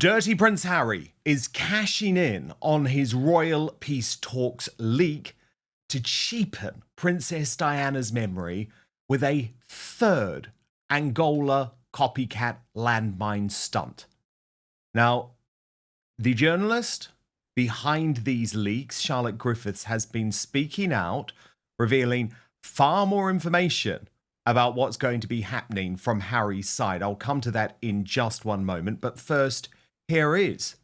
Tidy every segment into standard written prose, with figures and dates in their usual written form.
Dirty Prince Harry is cashing in on his royal peace talks leak to cheapen Princess Diana's memory with a third Angola copycat landmine stunt. Now, the journalist behind these leaks, Charlotte Griffiths, has been speaking out, revealing far more information about what's going to be happening from Harry's side. I'll come to that in just one moment. But first, here is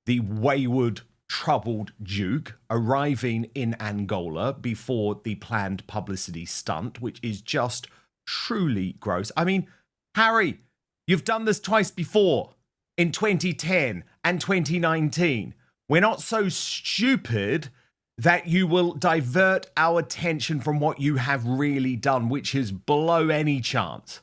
the wayward, troubled Duke arriving in Angola before the planned publicity stunt, which is just truly gross. I mean, Harry, you've done this twice before, in 2010 and 2019. We're not so stupid that you will divert our attention from what you have really done, which is below any chance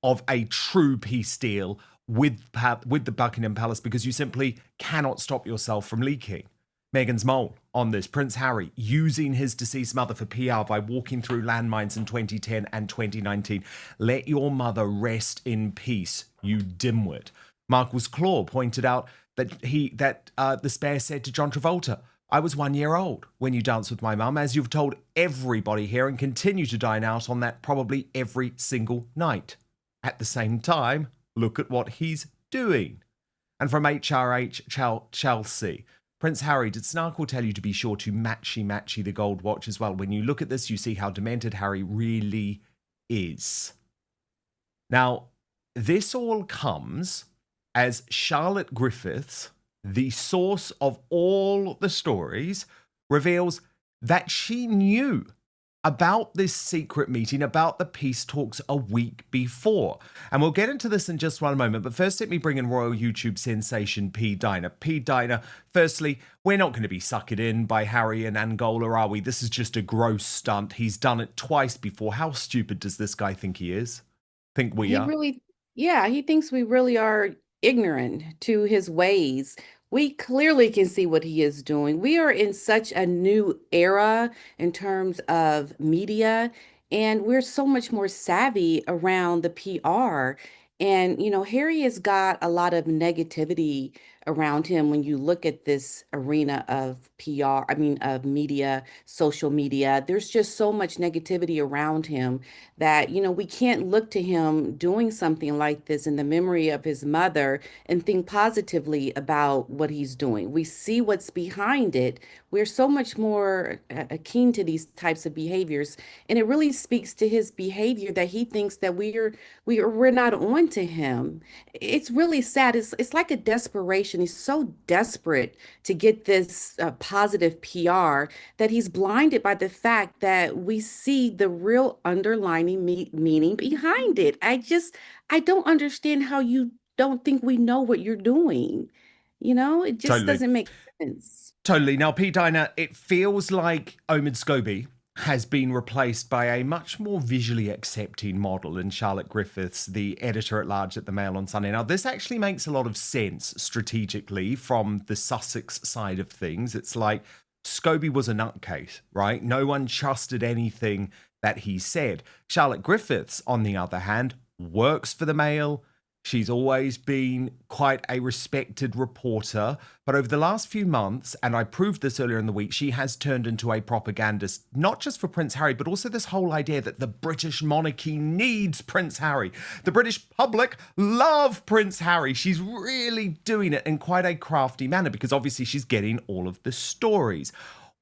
of a true peace deal with the Buckingham Palace, because you simply cannot stop yourself from leaking. Meghan's mole on this, Prince Harry using his deceased mother for PR by walking through landmines in 2010 and 2019. Let your mother rest in peace, you dimwit. Markle's Claw pointed out that the spare said to John Travolta, I was 1 year old when you danced with my mum, as you've told everybody here, and continue to dine out on that probably every single night. At the same time, look at what he's doing. And from HRH Chelsea, Prince Harry, did Snarkle tell you to be sure to matchy the gold watch as well? When you look at this, you see how demented Harry really is. Now, this all comes as Charlotte Griffiths, the source of all the stories, reveals that she knew about this secret meeting, about the peace talks a week before. And we'll get into this in just one moment, but first let me bring in royal YouTube sensation P-Dina. P-Dina, firstly, we're not going to be suckered in by Harry and Angola, are we? This is just a gross stunt. He's done it twice before. How stupid does this guy think he is? Think we are? He thinks we really are ignorant to his ways. We clearly can see what he is doing. We are in such a new era in terms of media, and we're so much more savvy around the PR. And, Harry has got a lot of negativity around him when you look at this arena of PR, of media, social media. There's just so much negativity around him that, we can't look to him doing something like this in the memory of his mother and think positively about what he's doing. We see what's behind it. We're so much more keen to these types of behaviors, and it really speaks to his behavior that he thinks that we're not on to him. It's really sad. It's like a desperation. He's so desperate to get this positive PR that he's blinded by the fact that we see the real underlining meaning behind it. I don't understand how you don't think we know what you're doing. It just Totally. doesn't make sense. Totally. Now, P-Dina, it feels like Omid Scobie has been replaced by a much more visually accepting model in Charlotte Griffiths, the editor-at-large at the Mail on Sunday. Now, this actually makes a lot of sense strategically from the Sussex side of things. It's like Scobie was a nutcase, right? No one trusted anything that he said. Charlotte Griffiths, on the other hand, works for the Mail. She's always been quite a respected reporter, but over the last few months, and I proved this earlier in the week, she has turned into a propagandist, not just for Prince Harry, but also this whole idea that the British monarchy needs Prince Harry. The British public love Prince Harry. She's really doing it in quite a crafty manner because obviously she's getting all of the stories.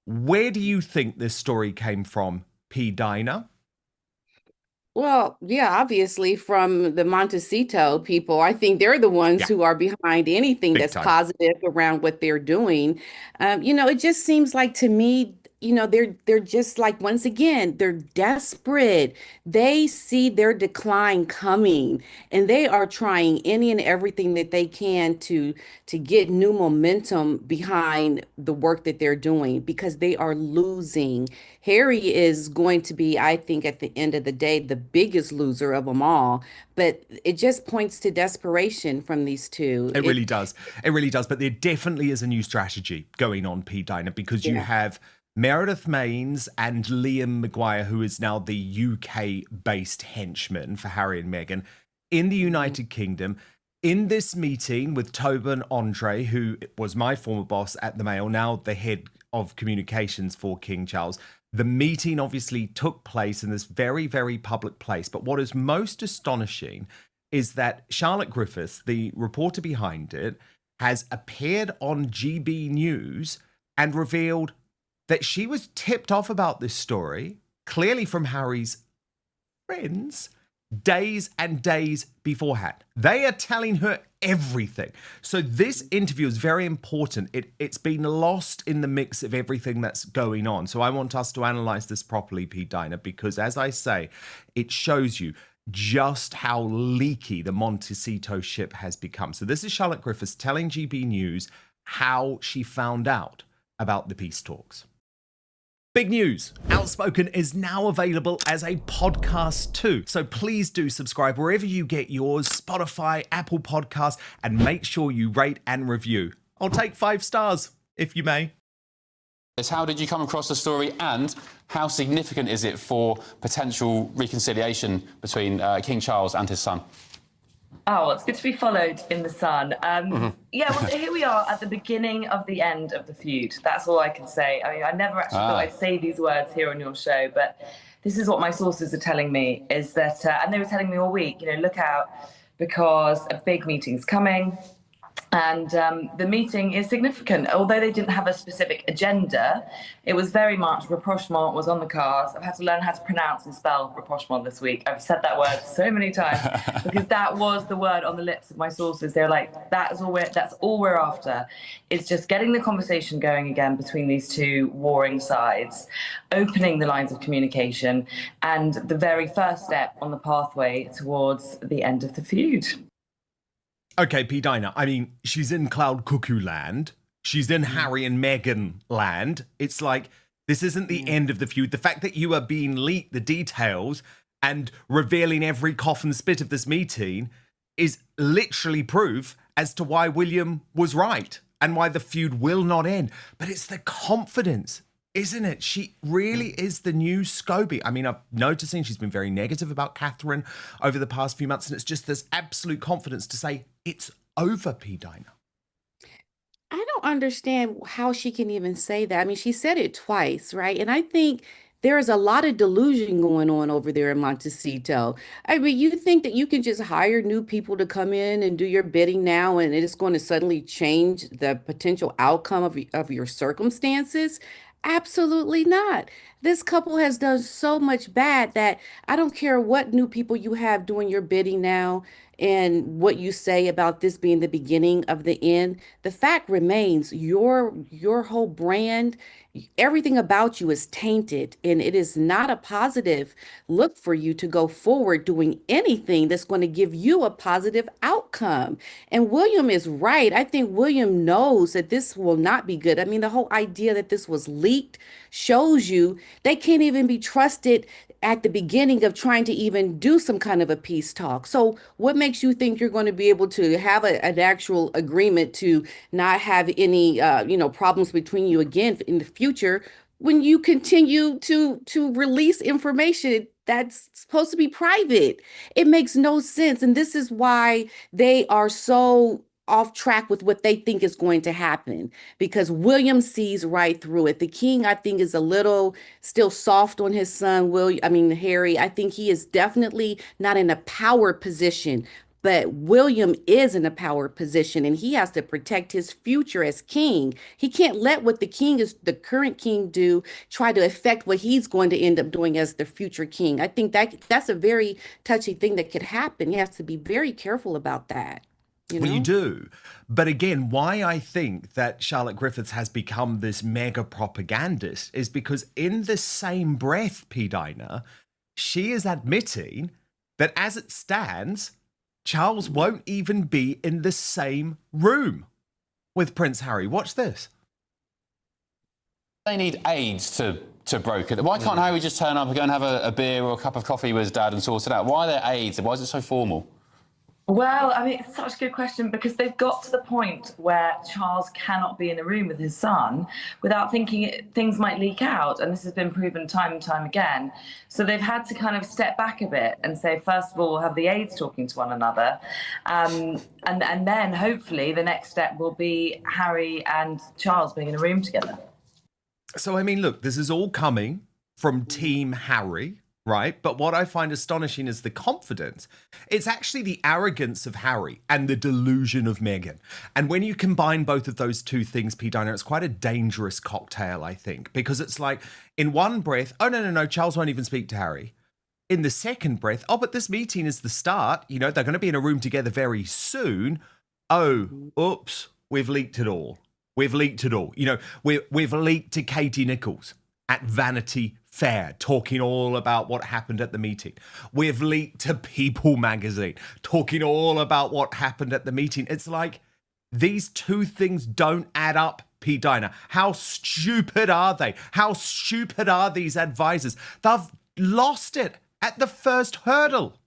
Where do you think this story came from, P-Dina? Well, yeah, obviously from the Montecito people, I think they're the ones Yeah, who are behind anything big that's time. positive around what they're doing. It just seems like to me, they're just like once again, they're desperate. They see their decline coming, and they are trying any and everything that they can to get new momentum behind the work that they're doing because they are losing. Harry is going to be, I think, at the end of the day, the biggest loser of them all. But it just points to desperation from these two. It really does. It really does. But there definitely is a new strategy going on, P-Dina, because you Yeah. have Meredith Maines and Liam Maguire, who is now the UK-based henchman for Harry and Meghan in the Mhm. United Kingdom. in this meeting with Tobin Andre, who was my former boss at the Mail, now the head of communications for King Charles, the meeting obviously took place in this very, very public place. But what is most astonishing is that Charlotte Griffiths, the reporter behind it, has appeared on GB News and revealed that she was tipped off about this story, clearly from Harry's friends, days and days beforehand. They are telling her everything. So this interview is very important. It's been lost in the mix of everything that's going on. So I want us to analyze this properly, P-Dina, because as I say, it shows you just how leaky the Montecito ship has become. So this is Charlotte Griffiths telling GB News how she found out about the peace talks. Big news, Outspoken is now available as a podcast too. So please do subscribe wherever you get yours, Spotify, Apple Podcasts, and make sure you rate and review. I'll take 5 stars, if you may. How did you come across the story, and how significant is it for potential reconciliation between King Charles and his son? Oh, well, it's good to be followed in the sun. Yeah, well, here we are at the beginning of the end of the feud. That's all I can say. I mean, I never actually thought I'd say these words here on your show, but this is what my sources are telling me, is that, and they were telling me all week, look out, because a big meeting's coming. And the meeting is significant. Although they didn't have a specific agenda, it was very much rapprochement was on the cards. I've had to learn how to pronounce and spell rapprochement this week. I've said that word so many times because that was the word on the lips of my sources. They're like, that's all we're after. It's just getting the conversation going again between these two warring sides, opening the lines of communication, and the very first step on the pathway towards the end of the feud. Okay, P-Dina, I mean, she's in Cloud Cuckoo Land. She's in Harry and Meghan Land. It's like, this isn't the end of the feud. The fact that you are being leaked the details and revealing every cough and spit of this meeting is literally proof as to why William was right and why the feud will not end. But it's the confidence, isn't it? She really is the new Scobie. I mean, I'm noticing she's been very negative about Catherine over the past few months, and it's just this absolute confidence to say, it's over, P-Dina. I don't understand how she can even say that. I mean, she said it twice, right? And I think there is a lot of delusion going on over there in Montecito. I mean, you think that you can just hire new people to come in and do your bidding now, and it is going to suddenly change the potential outcome of your circumstances? Absolutely not. This couple has done so much bad that I don't care what new people you have doing your bidding now and what you say about this being the beginning of the end. The fact remains your whole brand, everything about you is tainted, and it is not a positive look for you to go forward doing anything that's going to give you a positive outcome. And William is right. I think William knows that this will not be good. I mean, the whole idea that this was leaked shows you they can't even be trusted at the beginning of trying to even do some kind of a peace talk. So what makes you think you're going to be able to have an actual agreement to not have any problems between you again in the future when you continue to release information that's supposed to be private? It makes no sense. And this is why they are so off track with what they think is going to happen, because William sees right through it. The king, I think, is a little still soft on his son, Harry. I think he is definitely not in a power position, but William is in a power position, and he has to protect his future as king. He can't let what the current king do try to affect what he's going to end up doing as the future king. I think that's a very touchy thing that could happen. He has to be very careful about that. Well, you do. But again, why I think that Charlotte Griffiths has become this mega propagandist is because in the same breath, P-Dina, she is admitting that as it stands, Charles won't even be in the same room with Prince Harry. Watch this. They need aides to broker it. Why can't Harry just turn up and go and have a beer or a cup of coffee with his dad and sort it out? Why are there aides? Why is it so formal? Well, I mean, it's such a good question because they've got to the point where Charles cannot be in a room with his son without thinking things might leak out. And this has been proven time and time again. So they've had to kind of step back a bit and say, first of all, we'll have the aides talking to one another. And then hopefully the next step will be Harry and Charles being in a room together. So, I mean, look, this is all coming from Team Harry, right? But what I find astonishing is the confidence. It's actually the arrogance of Harry and the delusion of Meghan. And when you combine both of those two things, P-Dina, it's quite a dangerous cocktail, I think, because it's like in one breath, oh, no, Charles won't even speak to Harry. In the second breath, oh, but this meeting is the start. You know, they're going to be in a room together very soon. Oh, oops, we've leaked it all. We've leaked it all. You know, we've leaked to Katie Nichols at Vanity Fair, talking all about what happened at the meeting. We've leaked to People magazine, talking all about what happened at the meeting. It's like these two things don't add up, P-Dina. How stupid are they? How stupid are these advisors? They've lost it at the first hurdle.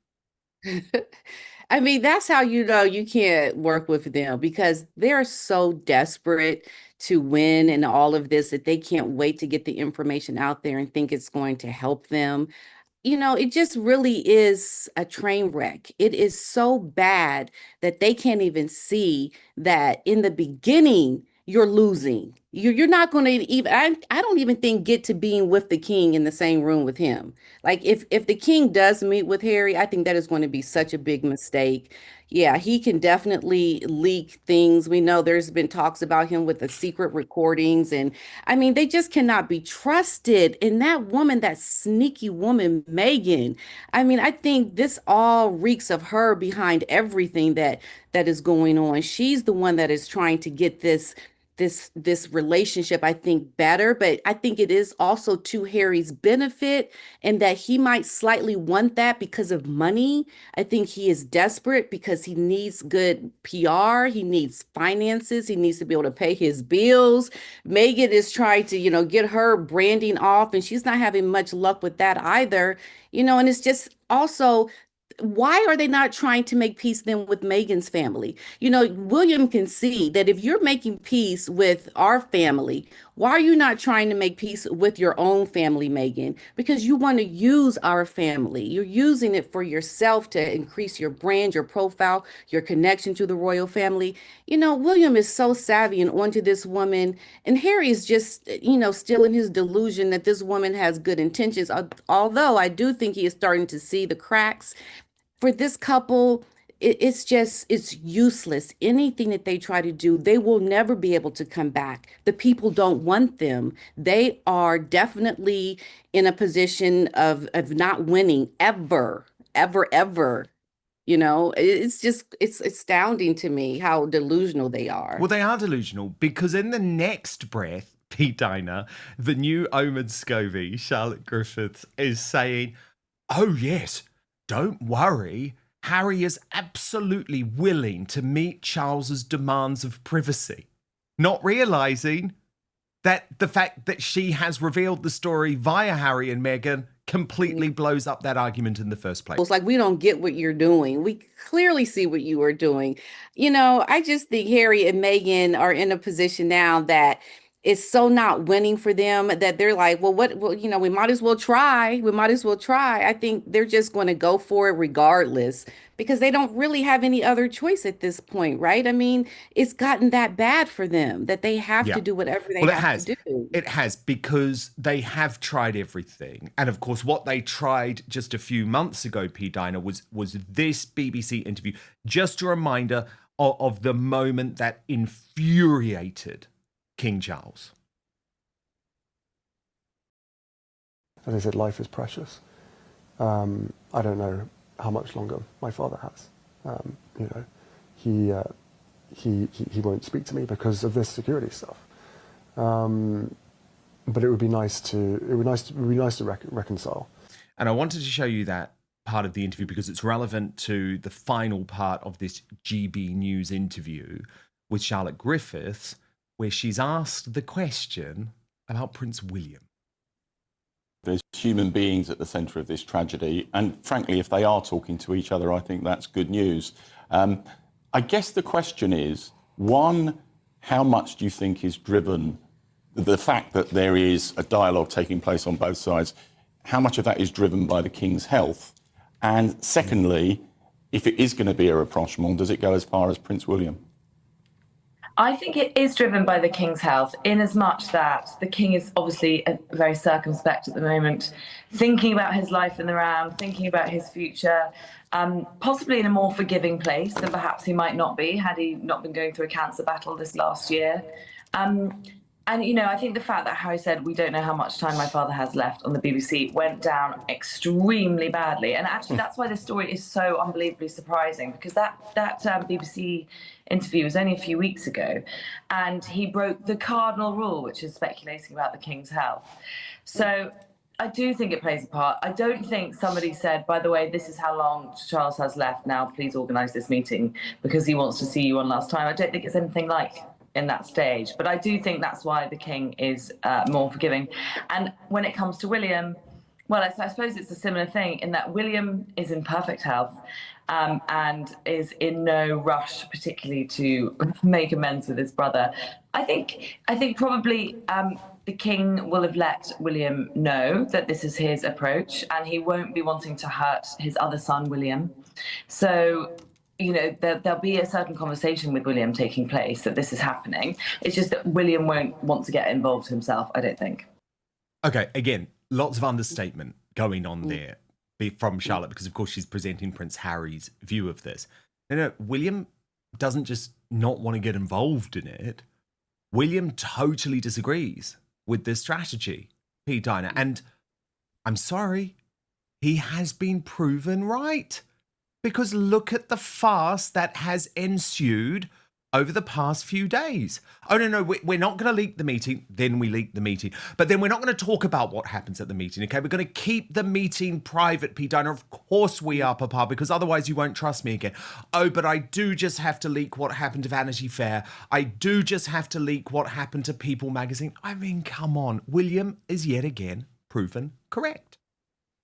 I mean, that's how you know you can't work with them because they're so desperate to win and all of this that they can't wait to get the information out there and think it's going to help them. You know, it just really is a train wreck. It is so bad that they can't even see that in the beginning you're losing. You're not going to even, I don't even think get to being with the king in the same room with him. Like if the king does meet with Harry, I think that is going to be such a big mistake. Yeah, he can definitely leak things. We know there's been talks about him with the secret recordings. And I mean, they just cannot be trusted. And that woman, that sneaky woman, Meghan, I mean, I think this all reeks of her behind everything that is going on. She's the one that is trying to get this relationship, I think, better, but I think it is also to Harry's benefit and that he might slightly want that because of money. I think he is desperate because he needs good PR, he needs finances, he needs to be able to pay his bills. Meghan is trying to, get her branding off, and she's not having much luck with that either. And it's just also why are they not trying to make peace then with Meghan's family? William can see that if you're making peace with our family, why are you not trying to make peace with your own family, Meghan? Because you want to use our family. You're using it for yourself to increase your brand, your profile, your connection to the royal family. William is so savvy and onto this woman, and Harry is just, still in his delusion that this woman has good intentions. Although I do think he is starting to see the cracks for this couple. It's useless. Anything that they try to do, they will never be able to come back. The people don't want them. They are definitely in a position of not winning ever, ever, ever. It's astounding to me how delusional they are. Well, they are delusional because in the next breath, P-Dina, the new Omen Scovey, Charlotte Griffiths, is saying, oh yes, don't worry, Harry is absolutely willing to meet Charles's demands of privacy, not realizing that the fact that she has revealed the story via Harry and Meghan completely blows up that argument in the first place. It's like, we don't get what you're doing. We clearly see what you are doing. I just think Harry and Meghan are in a position now that it's so not winning for them that they're like, well, we might as well try. We might as well try. I think they're just going to go for it regardless because they don't really have any other choice at this point, right? I mean, it's gotten that bad for them that they have to do whatever they have to do. It has, because they have tried everything. And of course, what they tried just a few months ago, P-Dina, was this BBC interview. Just a reminder of the moment that infuriated King Charles. As I said, life is precious. I don't know how much longer my father has. He won't speak to me because of this security stuff. But it would be nice to reconcile. And I wanted to show you that part of the interview because it's relevant to the final part of this GB News interview with Charlotte Griffiths, where she's asked the question about Prince William. There's human beings at the centre of this tragedy, and frankly, if they are talking to each other, I think that's good news. I guess the question is, one, how much do you think is driven, the fact that there is a dialogue taking place on both sides, how much of that is driven by the King's health? And secondly, if it is going to be a rapprochement, does it go as far as Prince William? I think it is driven by the King's health, in as much that the King is obviously very circumspect at the moment, thinking about his life in the Ram, thinking about his future, possibly in a more forgiving place than perhaps he might not be had he not been going through a cancer battle this last year. And, you know, I think the fact that Harry said, we don't know how much time my father has left on the BBC, went down extremely badly. And actually, that's why this story is so unbelievably surprising, because that BBC interview was only a few weeks ago, and he broke the cardinal rule, which is speculating about the King's health. So I do think it plays a part. I don't think somebody said, by the way, this is how long Charles has left now, please organise this meeting because he wants to see you one last time. I don't think it's anything like in that stage, but I do think that's why the King is more forgiving. And when it comes to William, well, I suppose it's a similar thing in that William is in perfect health and is in no rush particularly to make amends with his brother. I think probably the King will have let William know that this is his approach, and he won't be wanting to hurt his other son, William. So, you know, there'll be a certain conversation with William taking place that this is happening. It's just that William won't want to get involved himself, I don't think. Okay, again, lots of understatement going on there from Charlotte, because of course she's presenting Prince Harry's view of this. No, William doesn't just not want to get involved in it. William totally disagrees with this strategy, P-Dina. And I'm sorry, he has been proven right. Because look at the farce that has ensued over the past few days. Oh, no, we're not going to leak the meeting. Then we leak the meeting. But then we're not going to talk about what happens at the meeting, okay? We're going to keep the meeting private, P-Dina. Of course we are, Papa, because otherwise you won't trust me again. Oh, but I do just have to leak what happened to Vanity Fair. I do just have to leak what happened to People magazine. I mean, come on. William is yet again proven correct.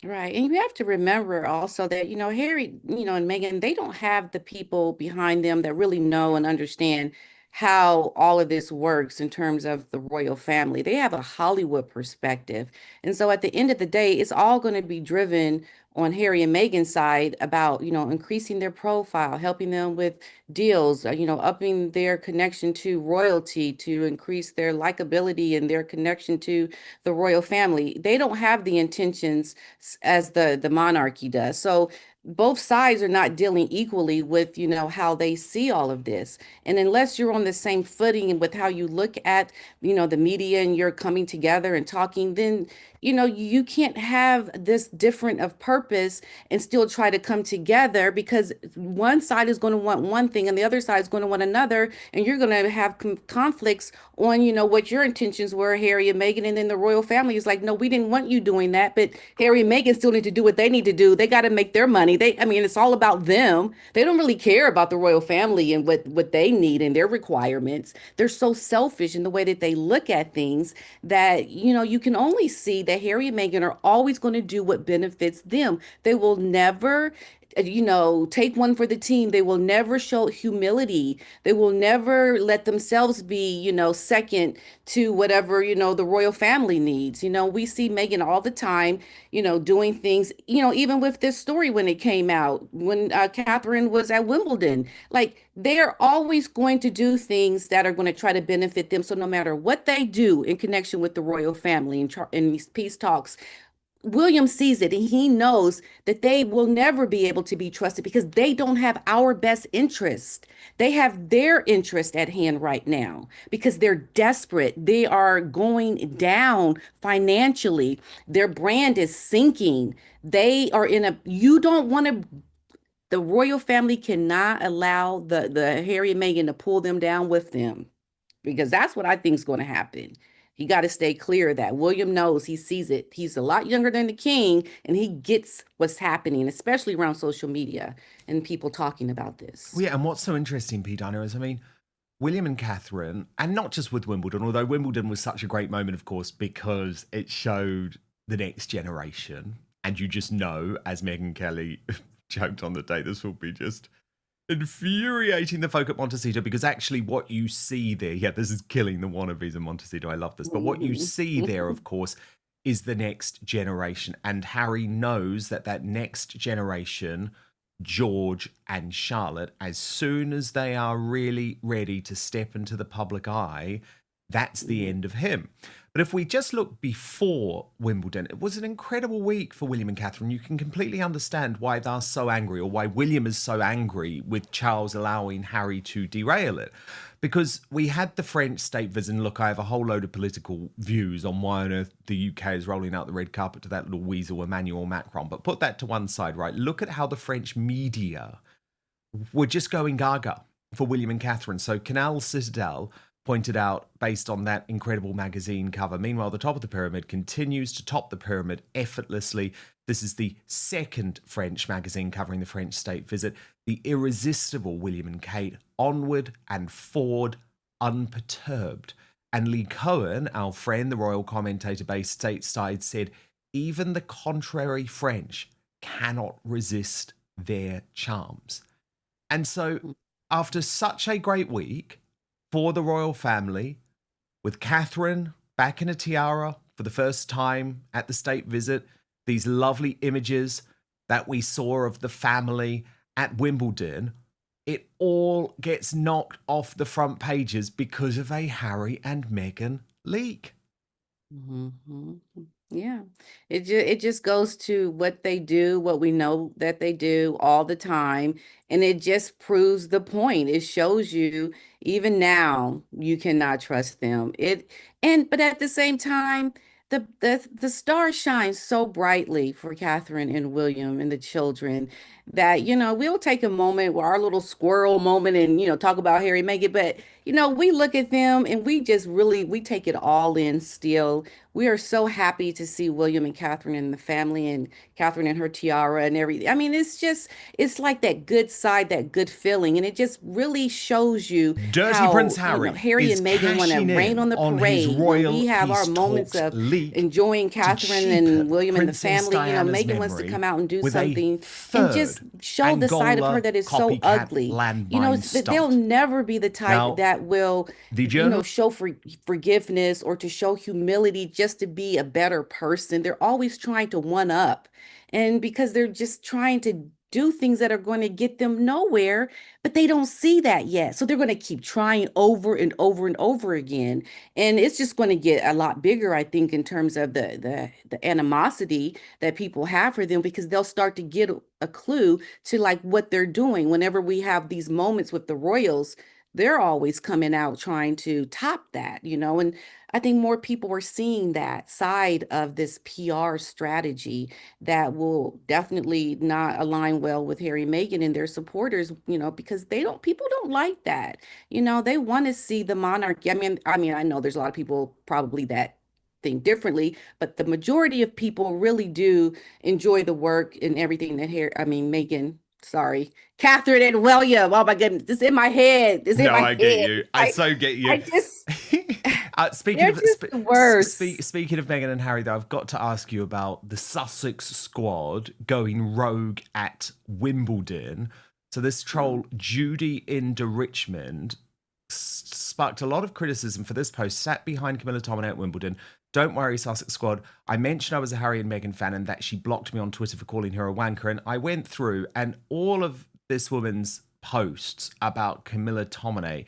Right. And you have to remember also that, you know, Harry, you know, and Meghan, they don't have the people behind them that really know and understand how all of this works in terms of the royal family. They have a Hollywood perspective. And so at the end of the day, it's all going to be driven on Harry and Meghan's side about, you know, increasing their profile, helping them with deals, you know, upping their connection to royalty, to increase their likability and their connection to the royal family. They don't have the intentions as the monarchy does. So both sides are not dealing equally with, you know, how they see all of this. And unless you're on the same footing with how you look at, you know, the media, and you're coming together and talking, then, you know, you can't have this different of purpose and still try to come together, because one side is going to want one thing and the other side is going to want another. And you're going to have conflicts on, you know, what your intentions were, Harry and Meghan. And then the royal family is like, no, we didn't want you doing that. But Harry and Meghan still need to do what they need to do. They got to make their money. I mean, it's all about them. They don't really care about the royal family and what they need and their requirements. They're so selfish in the way that they look at things that, you know, you can only see that Harry and Meghan are always going to do what benefits them. They will never, you know, take one for the team. They will never show humility. They will never let themselves be, you know, second to whatever, you know, the royal family needs. You know, we see Meghan all the time, you know, doing things, you know, even with this story when it came out, when Catherine was at Wimbledon, like they're always going to do things that are going to try to benefit them. So no matter what they do in connection with the royal family in these peace talks, William sees it and he knows that they will never be able to be trusted because they don't have our best interest. They have their interest at hand right now because they're desperate. They are going down financially. Their brand is sinking. They are you don't want to, the royal family cannot allow the Harry and Meghan to pull them down with them, because that's what I think is going to happen. You got to stay clear of that. William knows, he sees it. He's a lot younger than the king, and he gets what's happening, especially around social media and people talking about this. Well, yeah, and what's so interesting, P-Dina, is, I mean, William and Catherine, and not just with Wimbledon, although Wimbledon was such a great moment, of course, because it showed the next generation. And you just know, as Megyn Kelly joked on the day, this will be just infuriating the folk at Montecito, because actually what you see there, this is killing the wannabes in Montecito, I love this, but what you see there, of course, is the next generation. And Harry knows that next generation, George and Charlotte, as soon as they are really ready to step into the public eye, that's the end of him. But if we just look before Wimbledon, it was an incredible week for William and Catherine. You can completely understand why they're so angry, or why William is so angry with Charles allowing Harry to derail it. Because we had the French state visit, and look, I have a whole load of political views on why on earth the UK is rolling out the red carpet to that little weasel Emmanuel Macron. But put that to one side, right? Look at how the French media were just going gaga for William and Catherine. So Canal Citadel pointed out, based on that incredible magazine cover, meanwhile, the top of the pyramid continues to top the pyramid effortlessly. This is the second French magazine covering the French state visit. The irresistible William and Kate, onward and forward, unperturbed. And Lee Cohen, our friend, the royal commentator based stateside, said, even the contrary French cannot resist their charms. And so, after such a great week for the royal family, with Catherine back in a tiara for the first time at the state visit, these lovely images that we saw of the family at Wimbledon, it all gets knocked off the front pages because of a Harry and Meghan leak. Mm-hmm. Yeah, it just goes to what they do, what we know that they do all the time, and it just proves the point. It shows you even now you cannot trust them. But at the same time, the star shines so brightly for Catherine and William and the children that we'll take a moment, our little squirrel moment, and talk about Harry and Meghan, but we look at them and we just really we take it all in still. We are so happy to see William and Catherine and the family, and Catherine and her tiara and everything. I mean, it's like that good side, that good feeling, and it just really shows you Dirty how Prince Harry Harry is and Meghan want to cashing rain in on the on his parade. When royal we have our Peace moments Talks of leak enjoying to Catherine cheapen and William and the Princess family, Diana's Meghan wants to memory come out and do with a something and third just show the side of her Angola that is so copycat ugly. landmine That they'll stunt. never be the type Now, that will, the journal show forgiveness or to show humility just to be a better person. They're always trying to one up, and because they're just trying to do things that are going to get them nowhere, but they don't see that yet. So they're going to keep trying over and over and over again. And it's just going to get a lot bigger, I think, in terms of the animosity that people have for them, because they'll start to get a clue to like what they're doing. Whenever we have these moments with the royals, they're always coming out trying to top that, and I think more people are seeing that side of this PR strategy that will definitely not align well with Harry and Meghan and their supporters, because people don't like that. They want to see the monarchy. I know there's a lot of people probably that think differently, but the majority of people really do enjoy the work and everything that Catherine and William. Oh my goodness, it's in my head. It's in my I get head. you. I so get you. I just speaking they're just the worst. Speaking of Meghan and Harry, though, I've got to ask you about the Sussex squad going rogue at Wimbledon. So this troll Judy in Richmond sparked a lot of criticism for this post. Sat behind Camilla Tominay at Wimbledon. Don't worry, Sussex squad. I mentioned I was a Harry and Meghan fan and that she blocked me on Twitter for calling her a wanker. And I went through, and all of this woman's posts about Camilla Tominay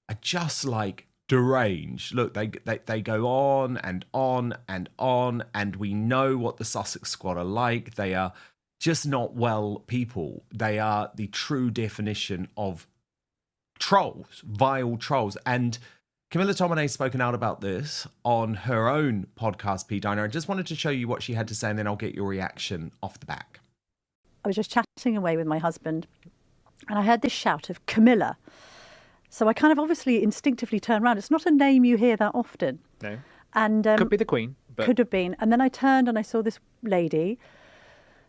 are just like deranged. Look, they go on and on and on, and we know what the Sussex squad are like. They are just not well people. They are the true definition of trolls, vile trolls. And Camilla Tominay's spoken out about this on her own podcast, P-Dina. I just wanted to show you what she had to say, and then I'll get your reaction off the back. I was just chatting away with my husband, and I heard this shout of Camilla. So I kind of obviously instinctively turned around. It's not a name you hear that often. No. And could be the Queen. But... Could have been. And then I turned and I saw this lady.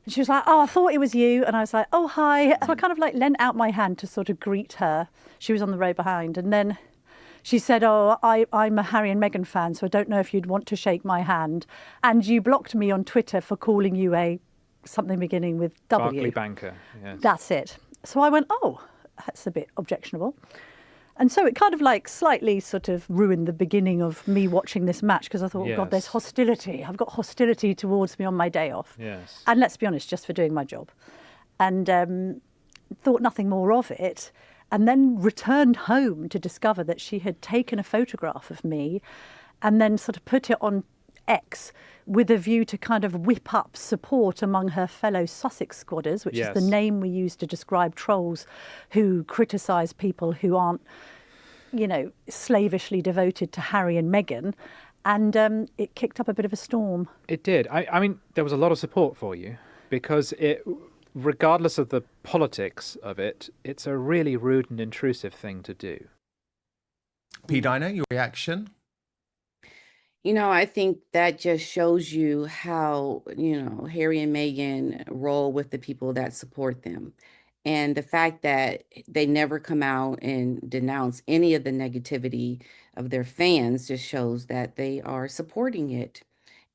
And she was like, oh, I thought it was you. And I was like, oh, hi. So I kind of like lent out my hand to sort of greet her. She was on the row behind. And then she said, oh, I'm a Harry and Meghan fan, so I don't know if you'd want to shake my hand. And you blocked me on Twitter for calling you a something beginning with W. Barclay banker, yes. That's it. So I went, oh, that's a bit objectionable. And so it kind of like slightly sort of ruined the beginning of me watching this match, because I thought, oh God, there's Yes. hostility. I've got hostility towards me on my day off. Yes. And let's be honest, just for doing my job. And thought nothing more of it. And then returned home to discover that she had taken a photograph of me and then sort of put it on X with a view to kind of whip up support among her fellow Sussex squatters, which is the Yes. name we use to describe trolls who criticise people who aren't, you know, slavishly devoted to Harry and Meghan. And it kicked up a bit of a storm. It did. I mean, there was a lot of support for you because regardless of the politics of it, it's a really rude and intrusive thing to do. P-Dina, your reaction? You know, I think that just shows you how, you know, Harry and Meghan roll with the people that support them. And the fact that they never come out and denounce any of the negativity of their fans just shows that they are supporting it.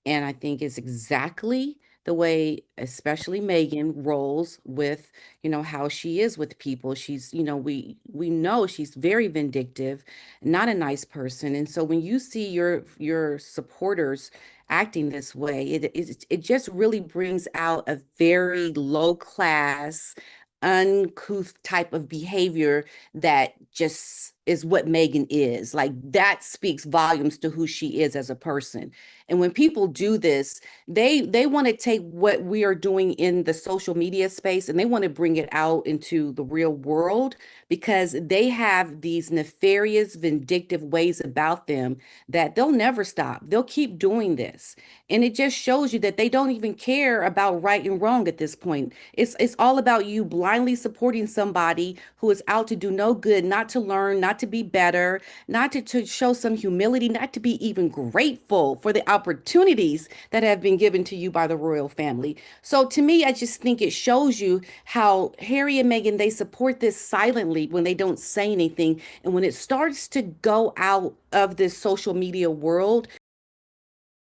And I think it's exactly the way, especially Megan, rolls with, you know, how she is with people. She's, you know, we know she's very vindictive, not a nice person. And so when you see your supporters acting this way, it just really brings out a very low class, uncouth type of behavior that just is what Megan is. Like, that speaks volumes to who she is as a person. And when people do this, they want to take what we are doing in the social media space and they want to bring it out into the real world, because they have these nefarious, vindictive ways about them that they'll never stop. They'll keep doing this. And it just shows you that they don't even care about right and wrong at this point. It's all about you blindly supporting somebody who is out to do no good, not to learn, not to be better, not to show some humility, not to be even grateful for the opportunities that have been given to you by the royal family. So to me, I just think it shows you how Harry and Meghan, they support this silently when they don't say anything. And when it starts to go out of this social media world,